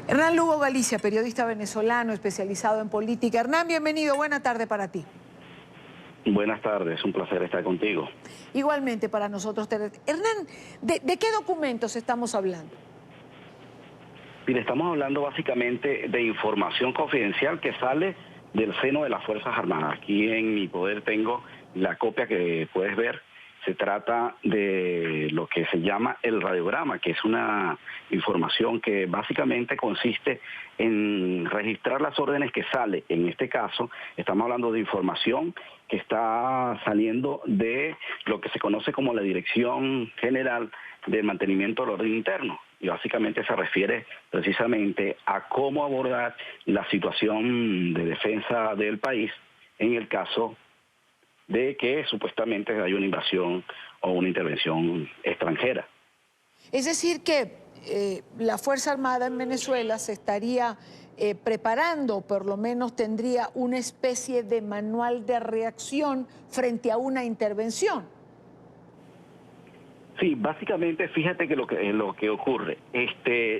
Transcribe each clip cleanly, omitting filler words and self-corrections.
Hernán Lugo Galicia, periodista venezolano especializado en política. Hernán, bienvenido, buena tarde para ti. Buenas tardes, un placer estar contigo. Igualmente para nosotros. Hernán, ¿de qué documentos estamos hablando? Mire, estamos hablando básicamente de información confidencial que sale del seno de las Fuerzas Armadas. Aquí en mi poder tengo la copia que puedes ver. Se trata de lo que se llama el radiograma, que es una información que básicamente consiste en registrar las órdenes que sale. En este caso, estamos hablando de información que está saliendo de lo que se conoce como la Dirección General de Mantenimiento del Orden Interno. Y básicamente se refiere precisamente a cómo abordar la situación de defensa del país en el caso de que supuestamente hay una invasión o una intervención extranjera. Es decir que la Fuerza Armada en Venezuela se estaría preparando, por lo menos tendría una especie de manual de reacción frente a una intervención. Sí, básicamente fíjate que lo que ocurre,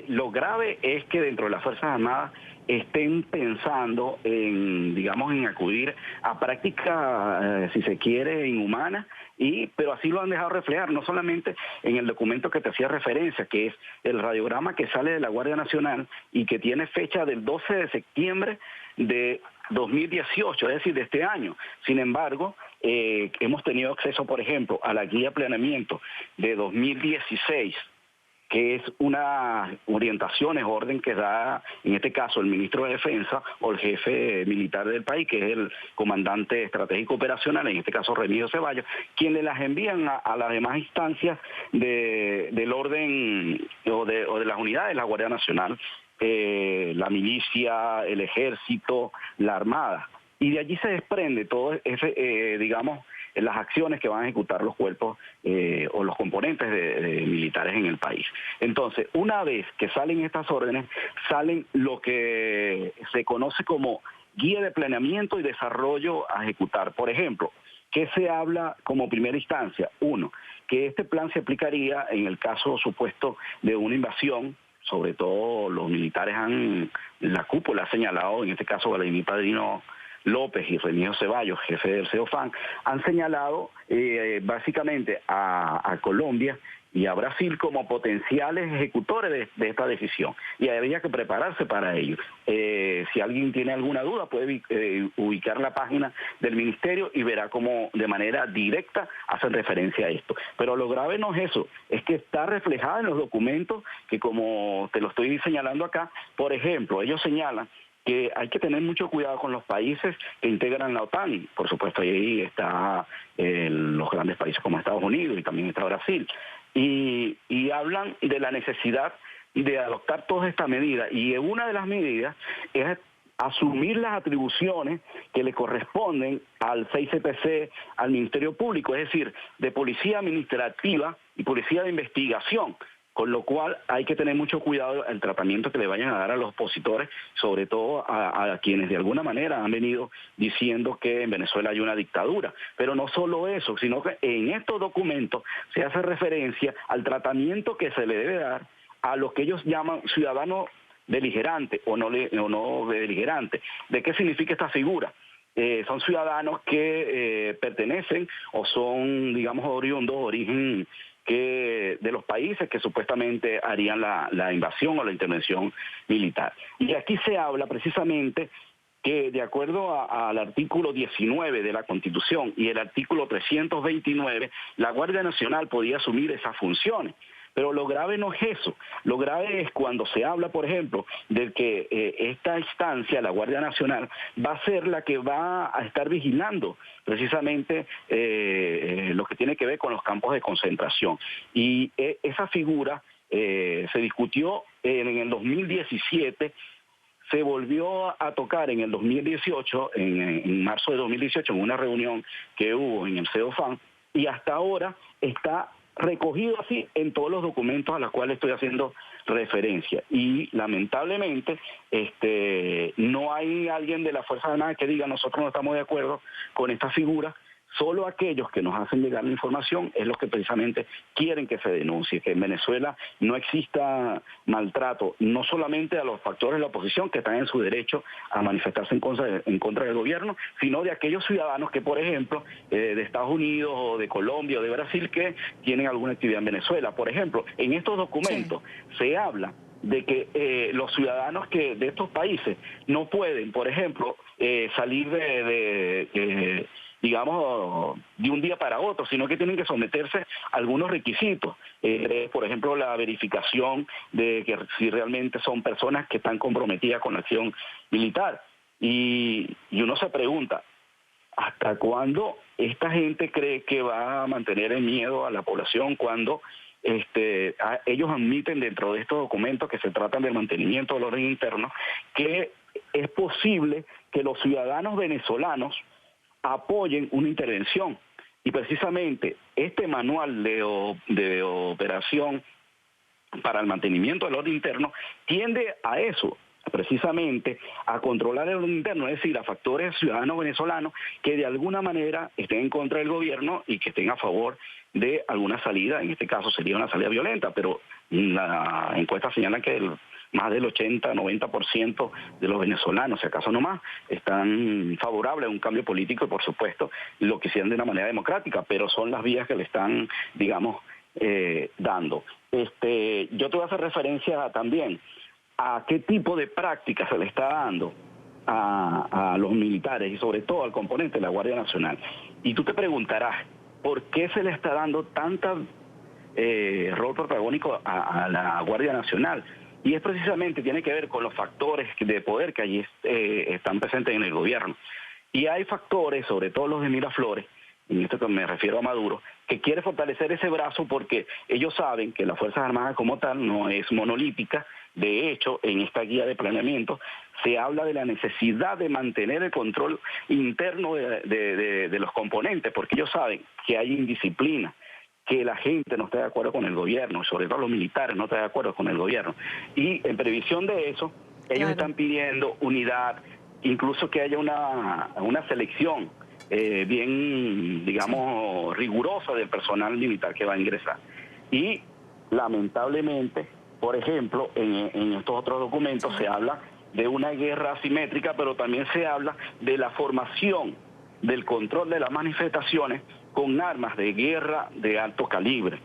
lo grave es que dentro de las Fuerzas Armadas estén pensando en, digamos, en acudir a prácticas, si se quiere, inhumanas, pero así lo han dejado reflejar, no solamente en el documento que te hacía referencia, que es el radiograma que sale de la Guardia Nacional y que tiene fecha del 12 de septiembre de 2018, es decir, de este año. Sin embargo, hemos tenido acceso, por ejemplo, a la guía de planeamiento de 2016, que es una orientaciones, orden que da, en este caso, el ministro de Defensa o el jefe militar del país, que es el comandante estratégico operacional, en este caso Remigio Ceballos, quienes las envían a las demás instancias del orden o de las unidades de la Guardia Nacional, la milicia, el ejército, la armada. Y de allí se desprende todo ese, digamos, las acciones que van a ejecutar los cuerpos o los componentes de militares en el país. Entonces, una vez que salen estas órdenes, salen lo que se conoce como guía de planeamiento y desarrollo a ejecutar. Por ejemplo, ¿qué se habla como primera instancia? Uno, que este plan se aplicaría en el caso supuesto de una invasión. Sobre todo los militares la cúpula ha señalado, en este caso Vladimir Padrino López y Remigio Ceballos, jefe del CEOFAN, han señalado básicamente a Colombia y a Brasil como potenciales ejecutores de esta decisión. Y habría que prepararse para ello. Si alguien tiene alguna duda, puede ubicar la página del ministerio y verá cómo de manera directa hacen referencia a esto. Pero lo grave no es eso, es que está reflejado en los documentos que, como te lo estoy señalando acá, por ejemplo, ellos señalan que hay que tener mucho cuidado con los países que integran la OTAN. Por supuesto, ahí están los grandes países como Estados Unidos y también está Brasil. Y hablan de la necesidad de adoptar todas estas medidas. Y una de las medidas es asumir las atribuciones que le corresponden al 6CPC, al Ministerio Público, es decir, de policía administrativa y policía de investigación. Con lo cual hay que tener mucho cuidado el tratamiento que le vayan a dar a los opositores, sobre todo a quienes de alguna manera han venido diciendo que en Venezuela hay una dictadura. Pero no solo eso, sino que en estos documentos se hace referencia al tratamiento que se le debe dar a los que ellos llaman ciudadanos beligerantes o no beligerantes. ¿De qué significa esta figura? Son ciudadanos que pertenecen o son, digamos, oriundos, origen de los países que supuestamente harían la invasión o la intervención militar. Y aquí se habla precisamente que de acuerdo al artículo 19 de la Constitución y el artículo 329, la Guardia Nacional podía asumir esas funciones. Pero lo grave no es eso, lo grave es cuando se habla, por ejemplo, de que esta instancia, la Guardia Nacional, va a ser la que va a estar vigilando precisamente lo que tiene que ver con los campos de concentración. Y esa figura se discutió en el 2017, se volvió a tocar en el 2018, en marzo de 2018, en una reunión que hubo en el CEOFAN, y hasta ahora está recogido así en todos los documentos a los cuales estoy haciendo referencia. Y lamentablemente no hay alguien de la Fuerza Armada que diga nosotros no estamos de acuerdo con esta figura, Solo aquellos que nos hacen llegar la información es los que precisamente quieren que se denuncie, que en Venezuela no exista maltrato, no solamente a los factores de la oposición que están en su derecho a manifestarse en contra del gobierno, sino de aquellos ciudadanos que, por ejemplo, de Estados Unidos o de Colombia o de Brasil que tienen alguna actividad en Venezuela. Por ejemplo, en estos documentos se habla de que los ciudadanos de estos países no pueden, por ejemplo, salir digamos, de un día para otro, sino que tienen que someterse a algunos requisitos. Por ejemplo, la verificación de que si realmente son personas que están comprometidas con la acción militar. Y uno se pregunta, ¿hasta cuándo esta gente cree que va a mantener el miedo a la población cuando ellos admiten dentro de estos documentos que se tratan del mantenimiento del orden interno, que es posible que los ciudadanos venezolanos apoyen una intervención? Y precisamente este manual de operación para el mantenimiento del orden interno tiende a eso, precisamente a controlar el orden interno, es decir, a factores ciudadanos venezolanos que de alguna manera estén en contra del gobierno y que estén a favor de alguna salida. En este caso sería una salida violenta, pero la encuesta señala que más del 80-90% de los venezolanos, si acaso no más, están favorables a un cambio político y, por supuesto, lo quisieran de una manera democrática, pero son las vías que le están, digamos, dando. Yo te voy a hacer referencia también a qué tipo de práctica se le está dando a los militares y sobre todo al componente de la Guardia Nacional. Y tú te preguntarás, ¿por qué se le está dando tanta rol protagónico a la Guardia Nacional? Y es precisamente, tiene que ver con los factores de poder que allí están presentes en el gobierno. Y hay factores, sobre todo los de Miraflores, en esto que me refiero a Maduro, que quiere fortalecer ese brazo porque ellos saben que las Fuerzas Armadas como tal no es monolítica. De hecho, en esta guía de planeamiento se habla de la necesidad de mantener el control interno de los componentes, porque ellos saben que hay indisciplina, que la gente no está de acuerdo con el gobierno, sobre todo los militares no están de acuerdo con el gobierno. Y en previsión de eso, ellos están pidiendo unidad, incluso que haya una selección bien, digamos, rigurosa del personal militar que va a ingresar. Y lamentablemente, por ejemplo, en estos otros documentos se habla de una guerra asimétrica, pero también se habla de la formación del control de las manifestaciones con armas de guerra de alto calibre,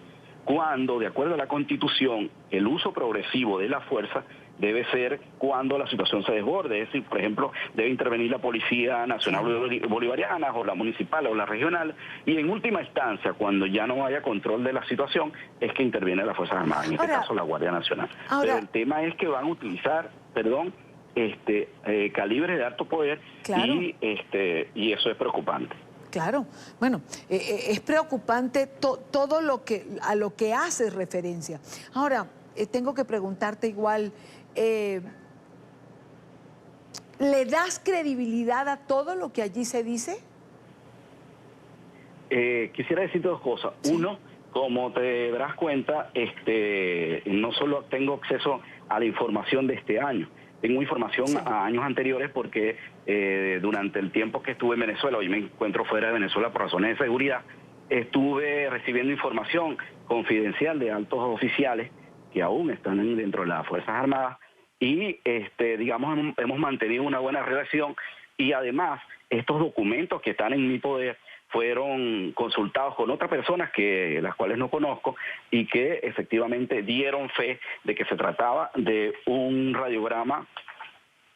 cuando, de acuerdo a la Constitución, el uso progresivo de la fuerza debe ser cuando la situación se desborde, es decir, por ejemplo, debe intervenir la Policía Nacional Bolivariana o la municipal o la regional, y en última instancia, cuando ya no haya control de la situación, es que interviene las Fuerzas Armadas, en este caso la Guardia Nacional. Pero el tema es que van a utilizar, calibres de alto poder, y eso es preocupante. Claro, bueno, es preocupante todo a lo que haces referencia. Ahora, tengo que preguntarte igual, ¿le das credibilidad a todo lo que allí se dice? Quisiera decirte dos cosas. Sí. Uno, como te darás cuenta, no solo tengo acceso a la información de este año, tengo información a años anteriores porque durante el tiempo que estuve en Venezuela, hoy me encuentro fuera de Venezuela por razones de seguridad, estuve recibiendo información confidencial de altos oficiales que aún están dentro de las Fuerzas Armadas y, digamos, hemos mantenido una buena relación y además estos documentos que están en mi poder fueron consultados con otras personas las cuales no conozco y que efectivamente dieron fe de que se trataba de un radiograma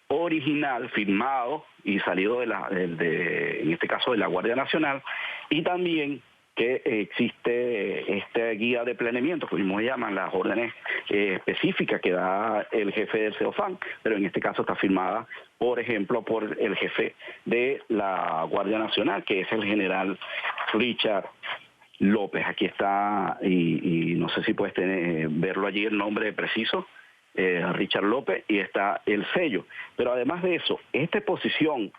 original, firmado y salido en este caso de la Guardia Nacional, y también que existe esta guía de planeamiento, como llaman las órdenes específicas que da el jefe del CEOFAN, pero en este caso está firmada, por ejemplo, por el jefe de la Guardia Nacional, que es el general Richard López. Aquí está, y no sé si puedes verlo allí, el nombre preciso, Richard López, y está el sello. Pero además de eso, esta exposición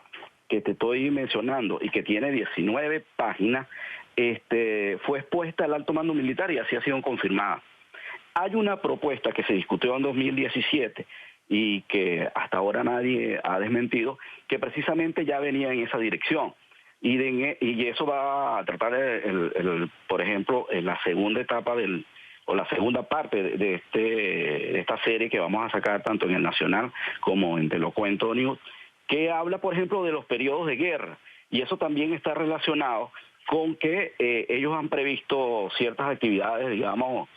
que te estoy mencionando y que tiene 19 páginas, fue expuesta al alto mando militar y así ha sido confirmada. Hay una propuesta que se discutió en 2017 y que hasta ahora nadie ha desmentido, que precisamente ya venía en esa dirección, y eso va a tratar, por ejemplo, en la segunda etapa o la segunda parte de esta serie que vamos a sacar tanto en el Nacional como en Te lo cuento News, que habla, por ejemplo, de los periodos de guerra. Y eso también está relacionado con que ellos han previsto ciertas actividades, digamos,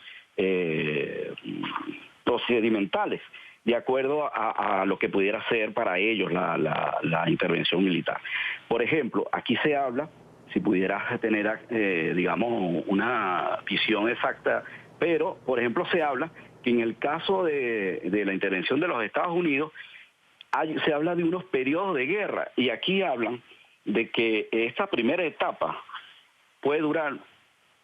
procedimentales, de acuerdo a lo que pudiera ser para ellos la intervención militar. Por ejemplo, aquí se habla, si pudieras tener, digamos, una visión exacta, pero, por ejemplo, se habla que en el caso de la intervención de los Estados Unidos, se habla de unos periodos de guerra, y aquí hablan de que esta primera etapa puede durar,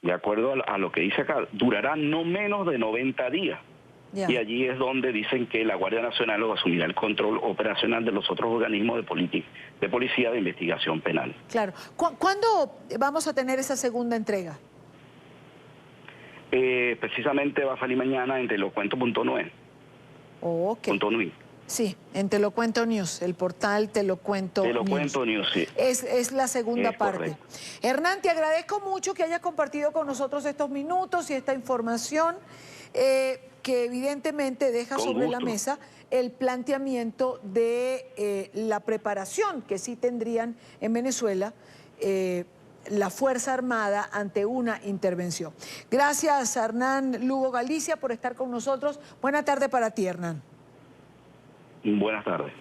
de acuerdo a lo que dice acá, durará no menos de 90 días. Yeah. Y allí es donde dicen que la Guardia Nacional asumirá el control operacional de los otros organismos de policía de investigación penal. Claro. ¿Cuándo vamos a tener esa segunda entrega? Precisamente va a salir mañana en telocuento.net. Okay. .net. Sí, en Te lo cuento News, el portal Te lo cuento News. Te lo cuento News, sí. Es la segunda parte. Correcto. Hernán, te agradezco mucho que hayas compartido con nosotros estos minutos y esta información que evidentemente deja Con sobre la gusto. mesa el planteamiento de la preparación que sí tendrían en Venezuela la Fuerza Armada ante una intervención. Gracias, Hernán Lugo Galicia, por estar con nosotros. Buena tarde para ti, Hernán. Buenas tardes.